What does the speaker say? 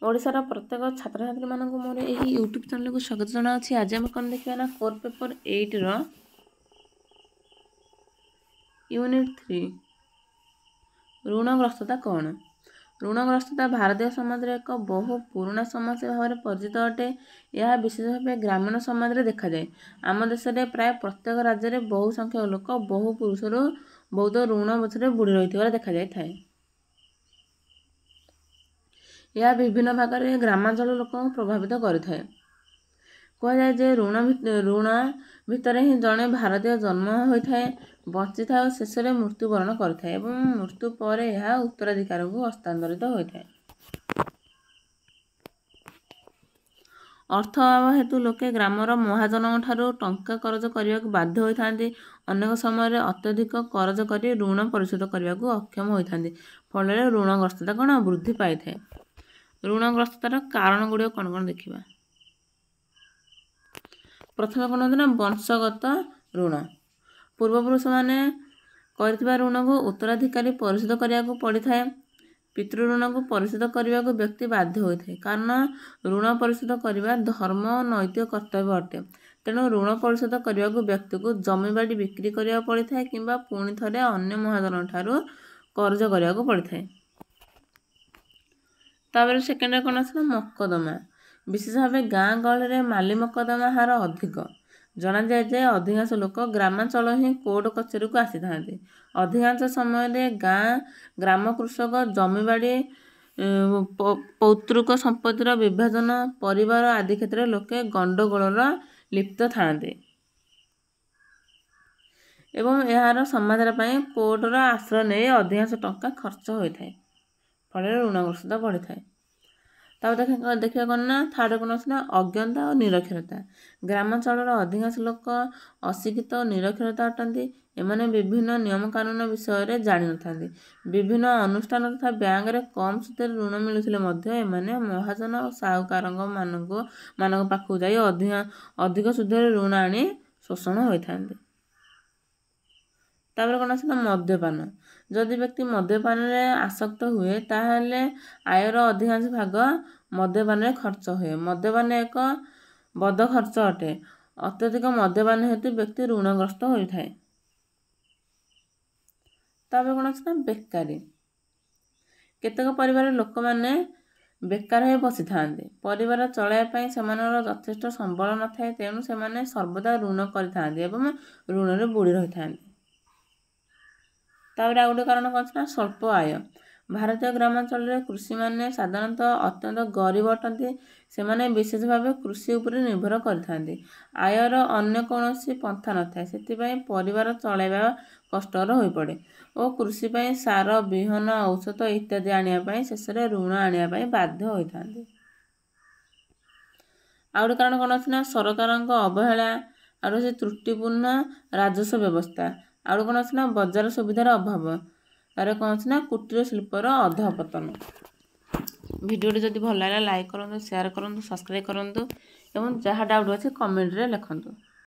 ओडिशार प्रत्येक छात्र छात्री मानक मोर यही यूट्यूब चैनल को स्वागत जनाऊँगी। आज आम कौन देखा ना कोर पेपर 8 यूनिट 3 ऋणग्रस्तता कौन। ऋणग्रस्तता भारतीय समाज एक बहु पुराना समस्या भाव में परिचित अटे। यह विशेष भाव ग्रामीण समाज में देखा जाए। आम देश में प्राय प्रत्येक राज्य में बहु संख्यक लोक बहु पुरुषर बहुत ऋण बोझ बुड़ी रही देखा जाए। यह विभिन्न भाग में ग्रामांचल लोक प्रभावित करें। कहुए जे ऋण भितर ही जड़े भारतीय जन्म होता है, बची था और शेष में मृत्युवरण करता है और मृत्यु पर यह उत्तराधिकार को हस्तांतरित होता है। अर्थ अभाव हेतु लोके ग्रामर महाजन ठारू टंका करज करने को बाध्य होता। अनेक समय अत्यधिक करज कर ऋण परिशोध करने को अक्षम होता। फल ऋणग्रस्तता कौन वृद्धि पाई थाए। ऋणग्रस्ततार कारण गुड़िक कौन कौन देखा। प्रथम कौन होता ना वंशगत ऋण। पूर्वपुरुष मैंने कर ऋण को उत्तराधिकारी परिशोध करने को पड़ी था। पितृ ऋण को परिशोध करने को व्यक्ति बाध्य होता है, कारण ऋण परिशोध करने धर्म नैतिक कर्तव्य अटे। तेणु ऋण परिशोध करने को व्यक्ति को जमी बाड़ी बिक्री करने पड़ी था कि पुणी थे अन्य महाजन ठारू कर्ज करने को पड़ी था। तापर सेकेंड कौन आसा मकदमा। विशेष भाव गाँ गहली में माली मकदमा हार अधिक। जना जाए जे अधिकांश लोक ग्रामांचल ही कोर्ट कचेरी को आसी था। अधिकांश समय गाँ ग्राम कृषक जमीबाड़ी पौतृक संपत्तिर विभाजन परिवार आदि क्षेत्र में लोके गंडगोल लिप्त था एवं यार समाधान कोर्टर आश्रय नहीं अधिकांश टंका खर्च होता है। फल ऋणग्रस्तता बढ़ी थाए। देखिए कौन ना थर्ड कौन अच्छे अज्ञता और निरक्षरता। ग्रामांचल अधिकांश लोक अशिक्षित और निरक्षरता अटंती। एमाने विभिन्न नियम कानून विषय जानी न था। विभिन्न अनुष्ठान तथा बैंक रे कम सुधे ऋण मिलुथिले मध्य एमाने महाजन और साहूकार मानक पाखु जाई अधिक सुधे ऋण आनी शोषण होता। तापर कौन आसा मद्यपान। जदि व्यक्ति मद्यपान आसक्त हुए ताहले आयर अधिकांश भाग मद्यपान खर्च हुए। मद्यपान एक बद खर्च अटे। अत्यधिक मद्यपान हेतु व्यक्ति ऋणग्रस्त होता है। तापर कौन आसा बेकारी। केतक परिवार लोक मैंने बेकार हो बसी था। परिवार चलाइवाई से यथेष्ट संबल न था। तेणु से सर्वदा ऋण कर ऋण में बुड़ी रही था। तापर आ गोटे कारण कौन ना स्वल्प आय। भारतीय ग्रामांचल में कृषि माने साधारणतः अत्यंत गरीब अटंती। से माने विशेष भाव कृषि उपर निर्भर करथांती। आयर अन्य कौन पंथा न था। से परिवार चलाइबा कष्टर हो पड़े और कृषि पाई सार विहन औषध इत्यादि आने शेष में ऋण आने बाध्य होता। आ गोटे कारण कौन अच्छे ना सरकार अवहेला और से त्रुटिपूर्ण राजस्व व्यवस्था। आउ कौन अच्छे ना बजार सुविधार अभाव। तार कौन अच्छे ना कुटीर शिल्पर अधपतन। वीडियोटी जदि भल लगा लाइक करूँ, शेयर करूँ, सब्सक्राइब करूँ और जहाँ डाउट अच्छे कमेंट रे लिखूँ।